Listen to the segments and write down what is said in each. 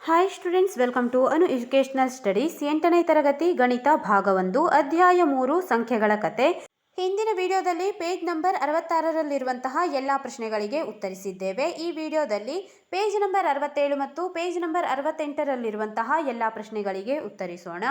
Hi students, welcome to Anu educational studies. 8ನೇ ತರಗತಿ ಗಣಿತ ಭಾಗ 1 ಅಧ್ಯಾಯ 3 ಸಂಖ್ಯೆಗಳ ಕತೆ. ಹಿಂದಿನ ವಿಡಿಯೋದಲ್ಲಿ ಪೇಜ್ ನಂಬರ್ 66ರಲ್ಲಿರುವಂತಹ ಎಲ್ಲ ಪ್ರಶ್ನೆಗಳಿಗೆ ಉತ್ತರಿಸಿದ್ದೇವೆ. ಈ ವಿಡಿಯೋದಲ್ಲಿ ಪೇಜ್ ನಂಬರ್ 67 ಮತ್ತು ಪೇಜ್ ನಂಬರ್ 68ರಲ್ಲಿರುವಂತಹ ಎಲ್ಲ ಪ್ರಶ್ನೆಗಳಿಗೆ ಉತ್ತರಿಸೋಣ.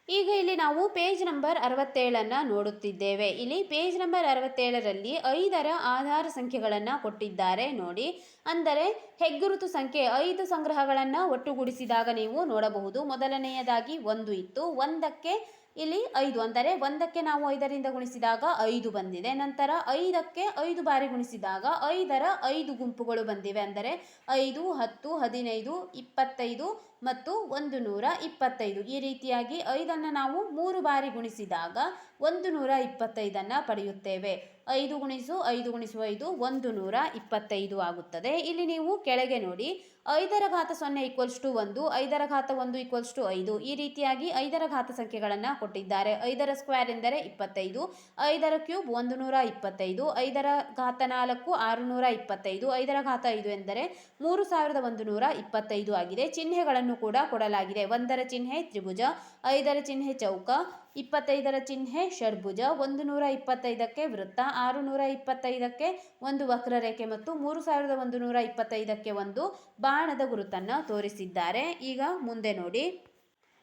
ಈಗ ಇಲ್ಲಿ ನಾವು ಪೇಜ್ ನಂಬರ್ 67ಅನ್ನು ನೋಡುತ್ತಿದ್ದೇವೆ. ಇಲ್ಲಿ ಪೇಜ್ ನಂಬರ್ 67ರಲ್ಲಿ 5ರ ಆಧಾರ ಸಂಖ್ಯೆಗಳನ್ನು ಕೊಟ್ಟಿದ್ದಾರೆ ನೋಡಿ. ಅಂದರೆ ಹೆಗ್ಗುರುತು ಸಂಖ್ಯೆ 5 ಸಂಗ್ರಹಗಳನ್ನು ಒಟ್ಟುಗೂಡಿಸಿದಾಗ ನೀವು ನೋಡಬಹುದು. ಮೊದಲನೆಯದಾಗಿ 1 ಇತ್ತು, 1ಕ್ಕೆ ಇಲ್ಲಿ 5 ಅಂದರೆ 1ಕ್ಕೆ ನಾವು 5ರಿಂದ ಗುಣಿಸಿದಾಗ 5 ಬಂದಿದೆ. ನಂತರ 5ಕ್ಕೆ 5 ಬಾರಿ ಗುಣಿಸಿದಾಗ 5ರ 5 ಗುಂಪುಗಳು ಬಂದಿವೆ. ಅಂದರೆ 5, 10, 15, 25 ಮತ್ತು 125. ಈ ರೀತಿಯಾಗಿ 5ಅನ್ನು ನಾವು 3 ಬಾರಿ ಗುಣಿಸಿದಾಗ 125ಅನ್ನು ಪಡೆಯುತ್ತೇವೆ. 5 ಗುಣಿಸು 5 ಗುಣಿಸು 5 125 ಆಗುತ್ತದೆ. ಇಲ್ಲಿ ನೀವು ಕೆಳಗೆ ನೋಡಿ, 5ರ ಘಾತ 0 = 1, 5ರ ಘಾತ 1 = 5. ಈ ರೀತಿಯಾಗಿ 5ರ ಘಾತ ಸಂಖ್ಯೆಗಳನ್ನು ಕೊಟ್ಟಿದ್ದಾರೆ. 5ರ ಸ್ಕ್ವೇರ್ ಎಂದರೆ 25, 5ರ ಕ್ಯೂಬ್ 125, 5ರ ಘಾತ 4 625, 5ರ ಘಾತ 5 ಎಂದರೆ 3125 ಆಗಿದೆ. ಚಿಹ್ನೆಗಳನ್ನು ಕೂಡ ಕೊಡಲಾಗಿದೆ. 1ರ ಚಿಹ್ನೆ ತ್ರಿಭುಜ, 5ರ ಚಿಹ್ನೆ ಚೌಕ, 25ರ ಚಿಹ್ನೆ ಷಡ್ಭುಜ, 125ಕ್ಕೆ ವೃತ್ತ, 625ಕ್ಕೆ ಒಂದು ವಕ್ರರೇಖೆ ಮತ್ತು 3125ಕ್ಕೆ ಒಂದು ಬಾಣದ ಗುರುತನ್ನು ತೋರಿಸಿದ್ದಾರೆ. ಈಗ ಮುಂದೆ ನೋಡಿ.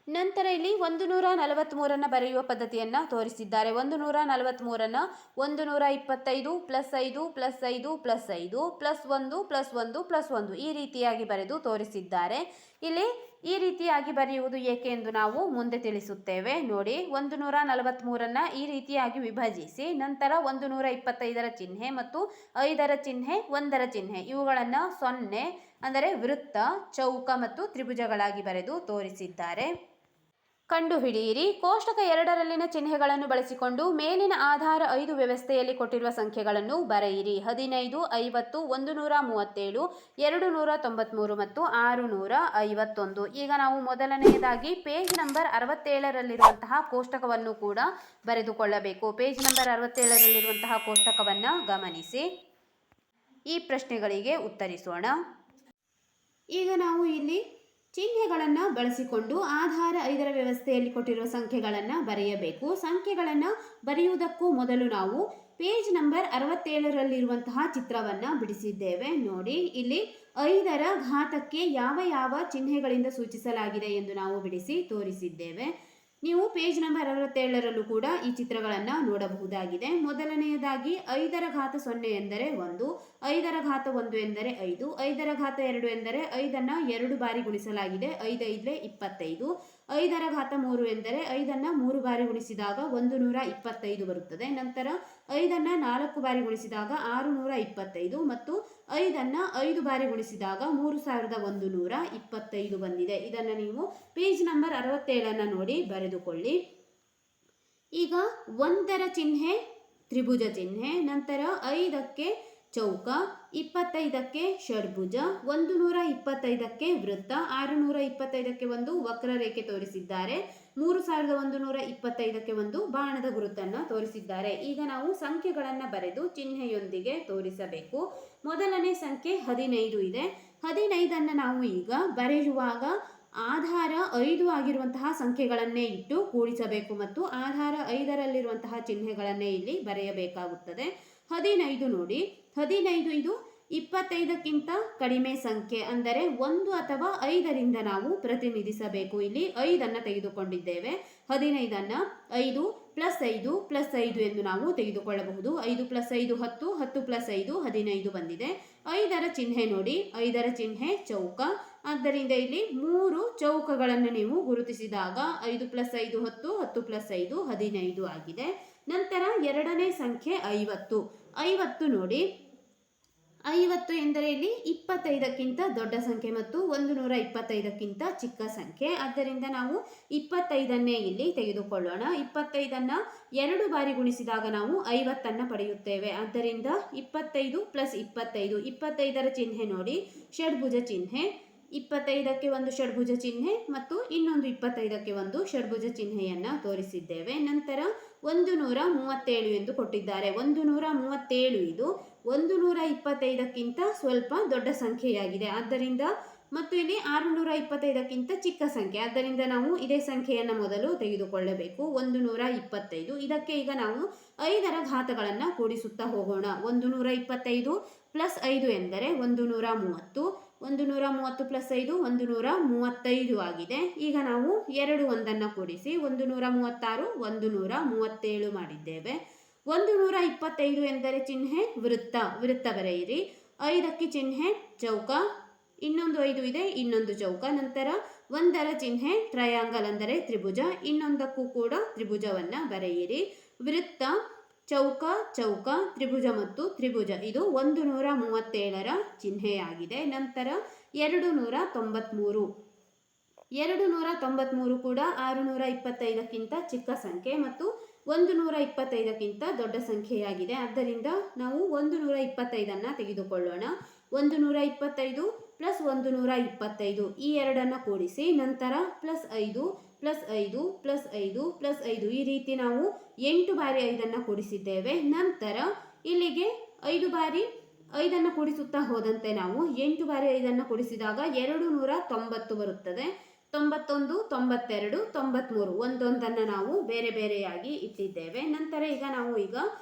ನಂತರ ಇಲ್ಲಿ 143ಅನ್ನು ಬರೆಯುವ ಪದ್ಧತಿಯನ್ನು ತೋರಿಸಿದ್ದಾರೆ. 143ಅನ್ನು 125 + 5 + 5 + 5 + 1 + 1 + 1 ಈ ರೀತಿಯಾಗಿ ಬರೆದು ತೋರಿಸಿದ್ದಾರೆ. ಇಲ್ಲಿ ಈ ರೀತಿಯಾಗಿ ಬರೆಯುವುದು ಏಕೆ ಎಂದು ನಾವು ಮುಂದೆ ತಿಳಿಸುತ್ತೇವೆ. ನೋಡಿ, 143ಅನ್ನು ಈ ರೀತಿಯಾಗಿ ವಿಭಜಿಸಿ ನಂತರ 125ರ ಚಿಹ್ನೆ ಮತ್ತು 5ರ ಚಿಹ್ನೆ 1ರ ಚಿಹ್ನೆ ಇವುಗಳನ್ನು 0 ಅಂದರೆ ವೃತ್ತ, ಚೌಕ ಮತ್ತು ತ್ರಿಭುಜಗಳಾಗಿ ಬರೆದು ತೋರಿಸಿದ್ದಾರೆ. ಕಂಡುಹಿಡಿಯಿರಿ. ಕೋಷ್ಟಕ 2ರಲ್ಲಿನ ಚಿಹ್ನೆಗಳನ್ನು ಬಳಸಿಕೊಂಡು ಮೇಲಿನ ಆಧಾರ 5 ವ್ಯವಸ್ಥೆಯಲ್ಲಿ ಕೊಟ್ಟಿರುವ ಸಂಖ್ಯೆಗಳನ್ನು ಬರೆಯಿರಿ. 15, 50, 137, 293 ಮತ್ತು 651. ಈಗ ನಾವು ಮೊದಲನೆಯದಾಗಿ ಪೇಜ್ ನಂಬರ್ 67ರಲ್ಲಿರುವಂತಹ ಕೋಷ್ಟಕವನ್ನು ಕೂಡ ಬರೆದುಕೊಳ್ಳಬೇಕು. ಪೇಜ್ ನಂಬರ್ 67ರಲ್ಲಿರುವಂತಹ ಕೋಷ್ಟಕವನ್ನು ಗಮನಿಸಿ ಈ ಪ್ರಶ್ನೆಗಳಿಗೆ ಉತ್ತರಿಸೋಣ. ಈಗ ನಾವು ಇಲ್ಲಿ ಚಿಹ್ನೆಗಳನ್ನು ಬಳಸಿಕೊಂಡು ಆಧಾರ 5ರ ವ್ಯವಸ್ಥೆಯಲ್ಲಿ ಕೊಟ್ಟಿರುವ ಸಂಖ್ಯೆಗಳನ್ನು ಬರೆಯಬೇಕು. ಸಂಖ್ಯೆಗಳನ್ನು ಬರೆಯುವುದಕ್ಕೂ ಮೊದಲು ನಾವು ಪೇಜ್ ನಂಬರ್ 67ರಲ್ಲಿರುವಂತಹ ಚಿತ್ರವನ್ನು ಬಿಡಿಸಿದ್ದೇವೆ. ನೋಡಿ, ಇಲ್ಲಿ 5ರ ಘಾತಕ್ಕೆ ಯಾವ ಯಾವ ಚಿಹ್ನೆಗಳಿಂದ ಸೂಚಿಸಲಾಗಿದೆ ಎಂದು ನಾವು ಬಿಡಿಸಿ ತೋರಿಸಿದ್ದೇವೆ. ನೀವು ಪೇಜ್ ನಂಬರ್ 67ರಲ್ಲೂ ಕೂಡ ಈ ಚಿತ್ರಗಳನ್ನು ನೋಡಬಹುದಾಗಿದೆ. ಮೊದಲನೆಯದಾಗಿ 5ರ ಘಾತ 0 ಎಂದರೆ 1, 5ರ ಘಾತ 1 ಎಂದರೆ 5, 5ರ ಘಾತ 2 ಎಂದರೆ 5ಅನ್ನು 2 ಬಾರಿ ಗುಣಿಸಲಾಗಿದೆ, 5 5 25. 5ರ ಘಾತ 3 ಎಂದರೆ 5ಅನ್ನು 3 ಬಾರಿ ಗುಣಿಸಿದಾಗ 125 ಬರುತ್ತದೆ. ನಂತರ 5ಅನ್ನು 4 ಬಾರಿ ಗುಣಿಸಿದಾಗ 625 ಮತ್ತು 5ಅನ್ನು 5 ಬಾರಿ ಗುಣಿಸಿದಾಗ 3125 ಬಂದಿದೆ. ಇದನ್ನು ನೀವು ಪೇಜ್ ನಂಬರ್ 67ಅನ್ನು ನೋಡಿ ಬರೆದುಕೊಳ್ಳಿ. ಈಗ 1ರ ಚಿಹ್ನೆ ತ್ರಿಭುಜ ಚಿಹ್ನೆ, ನಂತರ 5ಕ್ಕೆ ಚೌಕ, 25ಕ್ಕೆ ಷಡ್ಭುಜ, 125ಕ್ಕೆ ವೃತ್ತ, 625ಕ್ಕೆ ಒಂದು ವಕ್ರರೇಖೆ ತೋರಿಸಿದ್ದಾರೆ, 3125ಕ್ಕೆ ಒಂದು ಬಾಣದ ಗುರುತನ್ನು ತೋರಿಸಿದ್ದಾರೆ. ಈಗ ನಾವು ಸಂಖ್ಯೆಗಳನ್ನು ಬರೆದು ಚಿಹ್ನೆಯೊಂದಿಗೆ ತೋರಿಸಬೇಕು. ಮೊದಲನೇ ಸಂಖ್ಯೆ 15 ಇದೆ. 15ಅನ್ನು ನಾವು ಈಗ ಬರೆಯುವಾಗ ಆಧಾರ 5 ಆಗಿರುವಂತಹ ಸಂಖ್ಯೆಗಳನ್ನೇ ಇಟ್ಟು ಕೂಡಿಸಬೇಕು ಮತ್ತು ಆಧಾರ 5ರಲ್ಲಿರುವಂತಹ ಚಿಹ್ನೆಗಳನ್ನೇ ಇಲ್ಲಿ ಬರೆಯಬೇಕಾಗುತ್ತದೆ. 15 ನೋಡಿ, 15 ಇದು 25ಕ್ಕಿಂತ ಕಡಿಮೆ ಸಂಖ್ಯೆ, ಅಂದರೆ 1 ಅಥವಾ 5ರಿಂದ ನಾವು ಪ್ರತಿನಿಧಿಸಬೇಕು. ಇಲ್ಲಿ 5ಅನ್ನು ತೆಗೆದುಕೊಂಡಿದ್ದೇವೆ. 15ಅನ್ನು 5 + 5 + 5 ಎಂದು ನಾವು ತೆಗೆದುಕೊಳ್ಳಬಹುದು. 5 + 5 10, 10 + 5 15 ಬಂದಿದೆ. 5ರ ಚಿಹ್ನೆ ನೋಡಿ, 5ರ ಚಿಹ್ನೆ ಚೌಕ, ಆದ್ದರಿಂದ ಇಲ್ಲಿ 3 ಚೌಕಗಳನ್ನು ನೀವು ಗುರುತಿಸಿದಾಗ 5 + 5 10, 10 + 5 15 ಆಗಿದೆ. ನಂತರ ಎರಡನೇ ಸಂಖ್ಯೆ 50. 50 ನೋಡಿ, 50 ಎಂದರೆ ಇಲ್ಲಿ 25ಕ್ಕಿಂತ ದೊಡ್ಡ ಸಂಖ್ಯೆ ಮತ್ತು 125ಕ್ಕಿಂತ ಚಿಕ್ಕ ಸಂಖ್ಯೆ. ಆದ್ದರಿಂದ ನಾವು 25ಅನ್ನೇ ಇಲ್ಲಿ ತೆಗೆದುಕೊಳ್ಳೋಣ. 25ಅನ್ನು 2 ಬಾರಿ ಗುಣಿಸಿದಾಗ ನಾವು 50ಅನ್ನು ಪಡೆಯುತ್ತೇವೆ. ಆದ್ದರಿಂದ 25 + 25. 25ರ ಚಿಹ್ನೆ ನೋಡಿ, ಷಡ್ಭುಜ ಚಿಹ್ನೆ, 25ಕ್ಕೆ ಒಂದು ಷಡ್ಭುಜ ಚಿಹ್ನೆ ಮತ್ತು ಇನ್ನೊಂದು 25ಕ್ಕೆ ಒಂದು ಷಡ್ಭುಜ ಚಿಹ್ನೆಯನ್ನು ತೋರಿಸಿದ್ದೇವೆ. ನಂತರ 137 ಎಂದು ಕೊಟ್ಟಿದ್ದಾರೆ. 137 ಇದು 125ಕ್ಕಿಂತ ಸ್ವಲ್ಪ ದೊಡ್ಡ ಸಂಖ್ಯೆಯಾಗಿದೆ. ಆದ್ದರಿಂದ ಮತ್ತು ಇಲ್ಲಿ 625ಕ್ಕಿಂತ ಚಿಕ್ಕ ಸಂಖ್ಯೆ, ಆದ್ದರಿಂದ ನಾವು ಇದೇ ಸಂಖ್ಯೆಯನ್ನು ಮೊದಲು ತೆಗೆದುಕೊಳ್ಳಬೇಕು. 125. ಇದಕ್ಕೆ ಈಗ ನಾವು 5ರ ಘಾತಗಳನ್ನು ಕೂಡಿಸುತ್ತಾ ಹೋಗೋಣ. 125 ಪ್ಲಸ್ 5 ಎಂದರೆ 130. 130 ಪ್ಲಸ್ 5 135 ಆಗಿದೆ. ಈಗ ನಾವು 2 ಒಂದನ್ನು ಕೂಡಿಸಿ 136 137 ಮಾಡಿದ್ದೇವೆ. 125 ಎಂದರೆ ಚಿಹ್ನೆ ವೃತ್ತ ಬರೆಯಿರಿ. 5ಕ್ಕೆ ಚಿಹ್ನೆ ಚೌಕ, ಇನ್ನೊಂದು 5 ಇದೆ, ಇನ್ನೊಂದು ಚೌಕ. ನಂತರ 1ರ ಚಿಹ್ನೆ ಟ್ರಯಾಂಗಲ್ ಅಂದರೆ ತ್ರಿಭುಜ, ಇನ್ನೊಂದಕ್ಕೂ ಕೂಡ ತ್ರಿಭುಜವನ್ನು ಬರೆಯಿರಿ. ವೃತ್ತ, ಚೌಕ, ಚೌಕ, ತ್ರಿಭುಜ ಮತ್ತು ತ್ರಿಭುಜ, ಇದು 137ರ ಚಿಹ್ನೆಯಾಗಿದೆ. ನಂತರ 293. 293 ಕೂಡ 625ಕ್ಕಿಂತ ಚಿಕ್ಕ ಸಂಖ್ಯೆ ಮತ್ತು 125ಕ್ಕಿಂತ ದೊಡ್ಡ ಸಂಖ್ಯೆಯಾಗಿದೆ. ಆದ್ದರಿಂದ ನಾವು 125ಅನ್ನು ತೆಗೆದುಕೊಳ್ಳೋಣ. 125 ಪ್ಲಸ್ 125 ಈ ಎರಡನ್ನು ಕೂಡಿಸಿ ನಂತರ ಪ್ಲಸ್ 5 ಪ್ಲಸ್ 5 ಪ್ಲಸ್ 5 ಪ್ಲಸ್ 5 ಈ ರೀತಿ ನಾವು 8 ಬಾರಿ 5ಅನ್ನು ಕೂಡಿಸಿದ್ದೇವೆ. ನಂತರ ಇಲ್ಲಿಗೆ 5 ಬಾರಿ 5ಅನ್ನು ಕೂಡಿಸುತ್ತಾ ಹೋದಂತೆ ನಾವು 8 ಬಾರಿ 5ಅನ್ನು ಕೂಡಿಸಿದಾಗ 290 ಬರುತ್ತದೆ. 91 92 93 ಒಂದೊಂದನ್ನು ನಾವು ಬೇರೆ ಬೇರೆಯಾಗಿ ಇಟ್ಟಿದ್ದೇವೆ. ನಂತರ ಈಗ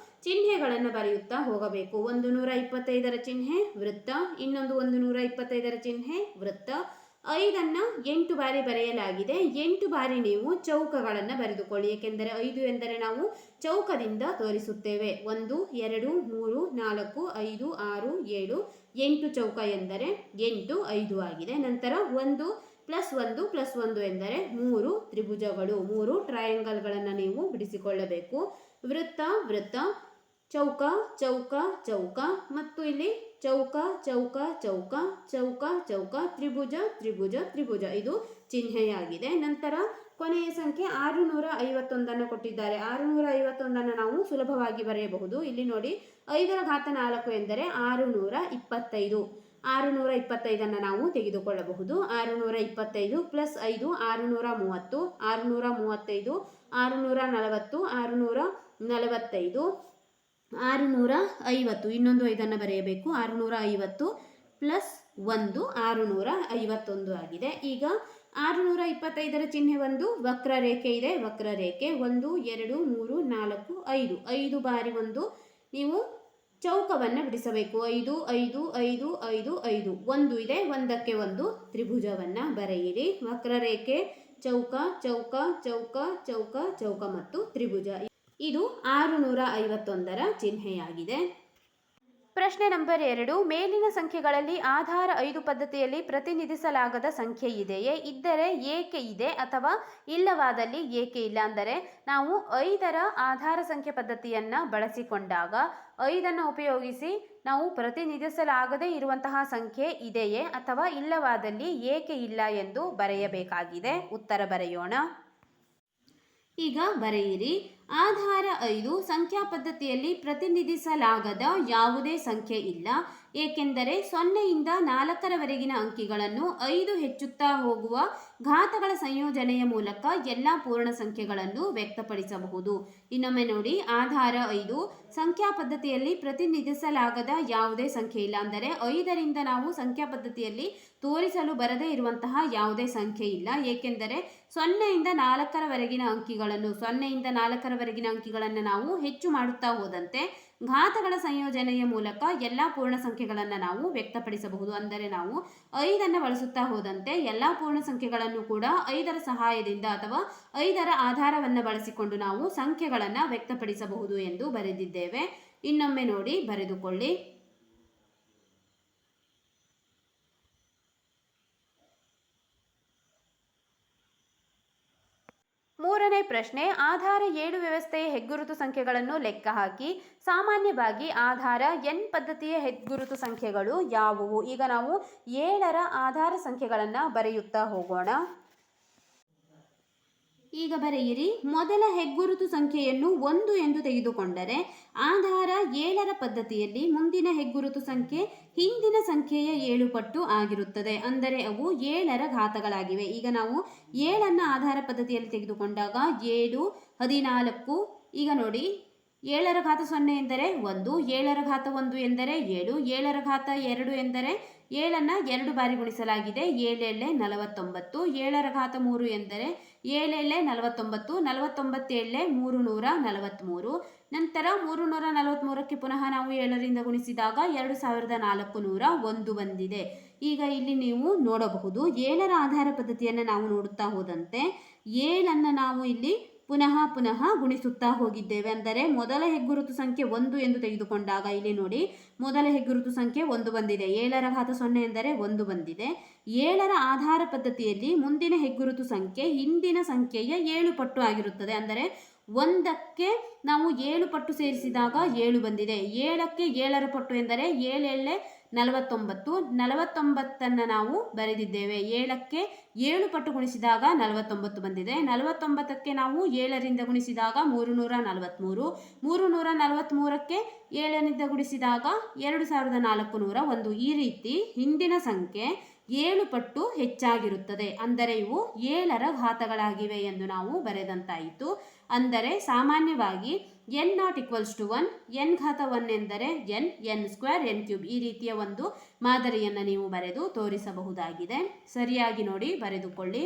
ಚಿಹ್ನೆಗಳನ್ನು ಬರೆಯುತ್ತಾ ಹೋಗಬೇಕು. 125ರ ಚಿಹ್ನೆ ವೃತ್ತ, ಇನ್ನೊಂದು 125ರ ಚಿಹ್ನೆ ವೃತ್ತ. 5ಅನ್ನು 8 ಬಾರಿ ಬರೆಯಲಾಗಿದೆ. 8 ಬಾರಿ ನೀವು ಚೌಕಗಳನ್ನು ಬರೆದುಕೊಳ್ಳಿ, ಏಕೆಂದರೆ 5 ಎಂದರೆ ನಾವು ಚೌಕದಿಂದ ತೋರಿಸುತ್ತೇವೆ. 1 2 3 4 5 6 7 8 ಚೌಕ ಎಂದರೆ 8 5 ಆಗಿದೆ. ನಂತರ 1 ಪ್ಲಸ್ 1 ಪ್ಲಸ್ 1 ಎಂದರೆ 3 ತ್ರಿಭುಜಗಳು, 3 ಟ್ರಯಾಂಗಲ್ಗಳನ್ನು ನೀವು ಬಿಡಿಸಿಕೊಳ್ಳಬೇಕು. ವೃತ್ತ ವೃತ್ತ, ಚೌಕ ಚೌಕ ಚೌಕ, ಮತ್ತು ಇಲ್ಲಿ ಚೌಕ ಚೌಕ ಚೌಕ ಚೌಕ ಚೌಕ, ತ್ರಿಭುಜ ತ್ರಿಭುಜ ತ್ರಿಭುಜ, ಇದು ಚಿಹ್ನೆಯಾಗಿದೆ. ನಂತರ ಕೊನೆಯ ಸಂಖ್ಯೆ 651ಅನ್ನು ಕೊಟ್ಟಿದ್ದಾರೆ. 651ಅನ್ನು ನಾವು ಸುಲಭವಾಗಿ ಬರೆಯಬಹುದು. ಇಲ್ಲಿ ನೋಡಿ, 5ರ ಘಾತ 4 ಎಂದರೆ 625. 625ಅನ್ನು ನಾವು ತೆಗೆದುಕೊಳ್ಳಬಹುದು. 625 ಪ್ಲಸ್ 5 630, 635 640 645 650, ಇನ್ನೊಂದು 5ಅನ್ನು ಬರೆಯಬೇಕು. 650 ಪ್ಲಸ್ 1 651 ಆಗಿದೆ. ಈಗ 625ರ ಚಿಹ್ನೆ ಒಂದು ವಕ್ರರೇಖೆ ಇದೆ. ವಕ್ರರೇಖೆ 1 2 3 4 5 5 ಬಾರಿ ಒಂದು ನೀವು ಚೌಕವನ್ನು ಬಿಡಿಸಬೇಕು. 5 5 5 5 5 1 ಇದೆ, ಒಂದಕ್ಕೆ ಒಂದು ತ್ರಿಭುಜವನ್ನು ಬರೆಯಿರಿ. ವಕ್ರರೇಖೆ, ಚೌಕ ಚೌಕ ಚೌಕ ಚೌಕ ಚೌಕ ಮತ್ತು ತ್ರಿಭುಜ, ಇದು 651ರ ಚಿಹ್ನೆಯಾಗಿದೆ. ಪ್ರಶ್ನೆ ನಂಬರ್ 2. ಮೇಲಿನ ಸಂಖ್ಯೆಗಳಲ್ಲಿ ಆಧಾರ 5 ಪದ್ಧತಿಯಲ್ಲಿ ಪ್ರತಿನಿಧಿಸಲಾಗದ ಸಂಖ್ಯೆ ಇದೆಯೇ? ಇದ್ದರೆ ಏಕೆ ಇದೆ ಅಥವಾ ಇಲ್ಲವಾದಲ್ಲಿ ಏಕೆ ಇಲ್ಲ? ಅಂದರೆ ನಾವು 5ರ ಆಧಾರ ಸಂಖ್ಯೆ ಪದ್ಧತಿಯನ್ನು ಬಳಸಿಕೊಂಡಾಗ 5ಅನ್ನು ಉಪಯೋಗಿಸಿ ನಾವು ಪ್ರತಿನಿಧಿಸಲಾಗದೇ ಇರುವಂತಹ ಸಂಖ್ಯೆ ಇದೆಯೇ ಅಥವಾ ಇಲ್ಲವಾದಲ್ಲಿ ಏಕೆ ಇಲ್ಲ ಎಂದು ಬರೆಯಬೇಕಾಗಿದೆ. ಉತ್ತರ ಬರೆಯೋಣ. ಈಗ ಬರೆಯಿರಿ. ಆಧಾರ 5 ಸಂಖ್ಯಾ ಪದ್ಧತಿಯಲ್ಲಿ ಪ್ರತಿನಿಧಿಸಲಾಗದ ಯಾವುದೇ ಸಂಖ್ಯೆ ಇಲ್ಲ, ಏಕೆಂದರೆ 0ಯಿಂದ 4ರವರೆಗಿನ ಅಂಕಿಗಳನ್ನು 5 ಹೆಚ್ಚುತ್ತಾ ಹೋಗುವ ಘಾತಗಳ ಸಂಯೋಜನೆಯ ಮೂಲಕ ಎಲ್ಲ ಪೂರ್ಣ ಸಂಖ್ಯೆಗಳನ್ನು ವ್ಯಕ್ತಪಡಿಸಬಹುದು. ಇನ್ನೊಮ್ಮೆ ನೋಡಿ, ಆಧಾರ 5 ಸಂಖ್ಯಾ ಪದ್ಧತಿಯಲ್ಲಿ ಪ್ರತಿನಿಧಿಸಲಾಗದ ಯಾವುದೇ ಸಂಖ್ಯೆ ಇಲ್ಲ, ಅಂದರೆ 5ರಿಂದ ನಾವು ಸಂಖ್ಯಾ ಪದ್ಧತಿಯಲ್ಲಿ ತೋರಿಸಲು ಬರದೇ ಇರುವಂತಹ ಯಾವುದೇ ಸಂಖ್ಯೆ ಇಲ್ಲ, ಏಕೆಂದರೆ 0ಯಿಂದ 4ರವರೆಗಿನ ಅಂಕಿಗಳನ್ನು ನಾವು ಹೆಚ್ಚು ಮಾಡುತ್ತಾ ಹೋದಂತೆ ಘಾತಗಳ ಸಂಯೋಜನೆಯ ಮೂಲಕ ಎಲ್ಲ ಪೂರ್ಣ ಸಂಖ್ಯೆಗಳನ್ನು ನಾವು ವ್ಯಕ್ತಪಡಿಸಬಹುದು. ಅಂದರೆ ನಾವು 5ಅನ್ನು ಬಳಸುತ್ತಾ ಹೋದಂತೆ ಎಲ್ಲ ಪೂರ್ಣ ಸಂಖ್ಯೆಗಳನ್ನು ಕೂಡ 5ರ ಸಹಾಯದಿಂದ ಅಥವಾ 5ರ ಆಧಾರವನ್ನು ಬಳಸಿಕೊಂಡು ನಾವು ಸಂಖ್ಯೆಗಳನ್ನು ವ್ಯಕ್ತಪಡಿಸಬಹುದು ಎಂದು ಬರೆದಿದ್ದೇವೆ. ಇನ್ನೊಮ್ಮೆ ನೋಡಿ, ಬರೆದುಕೊಳ್ಳಿ. ಮೂರನೇ ಪ್ರಶ್ನೆ. ಆಧಾರ 7 ವ್ಯವಸ್ಥೆಯ ಹೆಗ್ಗುರುತು ಸಂಖ್ಯೆಗಳನ್ನು ಲೆಕ್ಕ ಹಾಕಿ. ಸಾಮಾನ್ಯವಾಗಿ ಆಧಾರ n ಪದ್ಧತಿಯ ಹೆಗ್ಗುರುತು ಸಂಖ್ಯೆಗಳು ಯಾವುವು? ಈಗ ನಾವು 7ರ ಆಧಾರ ಸಂಖ್ಯೆಗಳನ್ನು ಬರೆಯುತ್ತಾ ಹೋಗೋಣ. ಈಗ ಬರೆಯಿರಿ. ಮೊದಲ ಹೆಗ್ಗುರುತು ಸಂಖ್ಯೆಯನ್ನು 1 ಎಂದು ತೆಗೆದುಕೊಂಡರೆ ಆಧಾರ 7ರ ಪದ್ಧತಿಯಲ್ಲಿ ಮುಂದಿನ ಹೆಗ್ಗುರುತು ಸಂಖ್ಯೆ ಹಿಂದಿನ ಸಂಖ್ಯೆಯ 7 ಪಟ್ಟು ಆಗಿರುತ್ತದೆ. ಅಂದರೆ ಅವು 7ರ ಘಾತಗಳಾಗಿವೆ. ಈಗ ನಾವು 7ಅನ್ನು ಆಧಾರ ಪದ್ಧತಿಯಲ್ಲಿ ತೆಗೆದುಕೊಂಡಾಗ 7 14. ಈಗ ನೋಡಿ, 7ರ ಘಾತ 0 ಎಂದರೆ 1, 7ರ ಘಾತ 1 ಎಂದರೆ 7, 7ರ ಘಾತ 2 ಎಂದರೆ 7ಅನ್ನು 2 ಬಾರಿ ಗುಣಿಸಲಾಗಿದೆ. 7 7 49. 7ರ ಘಾತ 3 ಎಂದರೆ 7 7 49. 49 7 343. ನಂತರ 343ಕ್ಕೆ ಪುನಃ ನಾವು 7ರಿಂದ ಗುಣಿಸಿದಾಗ 2401 ಬಂದಿದೆ. ಈಗ ಇಲ್ಲಿ ನೀವು ನೋಡಬಹುದು 7ರ ಆಧಾರ ಪದ್ಧತಿಯನ್ನು ನಾವು ನೋಡುತ್ತಾ ಹೋದಂತೆ 7ಅನ್ನು ನಾವು ಇಲ್ಲಿ ಪುನಃ ಗುಣಿಸುತ್ತಾ ಹೋಗಿದ್ದೇವೆ. ಅಂದರೆ ಮೊದಲ ಹೆಗ್ಗುರುತು ಸಂಖ್ಯೆ 1 ಎಂದು ತೆಗೆದುಕೊಂಡಾಗ ಇಲ್ಲಿ ನೋಡಿ ಮೊದಲ ಹೆಗ್ಗುರುತು ಸಂಖ್ಯೆ 1 ಬಂದಿದೆ. 7ರ ಘಾತ 0 ಎಂದರೆ 1 ಬಂದಿದೆ. 7ರ ಆಧಾರ ಪದ್ಧತಿಯಲ್ಲಿ ಮುಂದಿನ ಹೆಗ್ಗುರುತು ಸಂಖ್ಯೆ ಹಿಂದಿನ ಸಂಖ್ಯೆಯ 7 ಪಟ್ಟು ಆಗಿರುತ್ತದೆ. ಅಂದರೆ 1ಕ್ಕೆ ನಾವು 7 ಪಟ್ಟು ಸೇರಿಸಿದಾಗ 7 ಬಂದಿದೆ. 7ಕ್ಕೆ 7ರ ಪಟ್ಟು ಎಂದರೆ 7 7 49. 49ಅನ್ನು ನಾವು ಬರೆದಿದ್ದೇವೆ. 7ಕ್ಕೆ 7 ಪಟ್ಟು ಗುಣಿಸಿದಾಗ 49 ಬಂದಿದೆ. 49ಕ್ಕೆ ನಾವು 7ರಿಂದ ಗುಣಿಸಿದಾಗ 343. 343ಕ್ಕೆ 7ರಿಂದ ಗುಣಿಸಿದಾಗ 2401. ಈ ರೀತಿ ಹಿಂದಿನ ಸಂಖ್ಯೆ 7 ಪಟ್ಟು ಹೆಚ್ಚಾಗಿರುತ್ತದೆ. ಅಂದರೆ ಇವು 7ರ ಘಾತಗಳಾಗಿವೆ ಎಂದು ನಾವು ಬರೆದಂತಾಯಿತು. ಅಂದರೆ ಸಾಮಾನ್ಯವಾಗಿ n≠1 n ಘಾತ 1 ಎಂದರೆ n² n³ ಈ ರೀತಿಯ ಒಂದು ಮಾದರಿಯನ್ನು ನೀವು ಬರೆದು ತೋರಿಸಬಹುದಾಗಿದೆ. ಸರಿಯಾಗಿ ನೋಡಿ ಬರೆದುಕೊಳ್ಳಿ.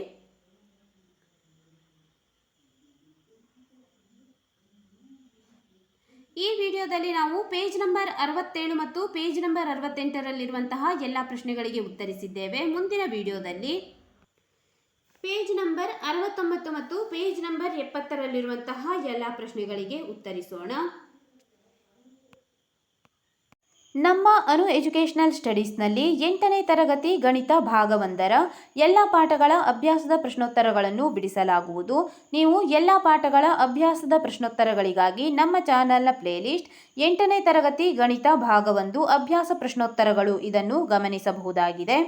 ಈ ವಿಡಿಯೋದಲ್ಲಿ ನಾವು ಪೇಜ್ ನಂಬರ್ 67 ಮತ್ತು ಪೇಜ್ ನಂಬರ್ 68ರಲ್ಲಿರುವಂತಹ ಎಲ್ಲ ಪ್ರಶ್ನೆಗಳಿಗೆ ಉತ್ತರಿಸಿದ್ದೇವೆ. ಮುಂದಿನ ವಿಡಿಯೋದಲ್ಲಿ ಪೇಜ್ ನಂಬರ್ 69 ಮತ್ತು ಪೇಜ್ ನಂಬರ್ 70ರಲ್ಲಿರುವಂತಹ ಎಲ್ಲ ಪ್ರಶ್ನೆಗಳಿಗೆ ಉತ್ತರಿಸೋಣ. ನಮ್ಮ ಅನು ಎಜುಕೇಷನಲ್ ಸ್ಟಡೀಸ್ನಲ್ಲಿ 8ನೇ ತರಗತಿ ಗಣಿತ ಭಾಗ 1ರ ಎಲ್ಲ ಪಾಠಗಳ ಅಭ್ಯಾಸದ ಪ್ರಶ್ನೋತ್ತರಗಳನ್ನು ಬಿಡಿಸಲಾಗುವುದು. ನೀವು ಎಲ್ಲ ಪಾಠಗಳ ಅಭ್ಯಾಸದ ಪ್ರಶ್ನೋತ್ತರಗಳಿಗಾಗಿ ನಮ್ಮ ಚಾನಲ್ನ ಪ್ಲೇಲಿಸ್ಟ್ 8ನೇ ತರಗತಿ ಗಣಿತ ಭಾಗ 1 ಅಭ್ಯಾಸ ಪ್ರಶ್ನೋತ್ತರಗಳು ಇದನ್ನು ಗಮನಿಸಬಹುದಾಗಿದೆ.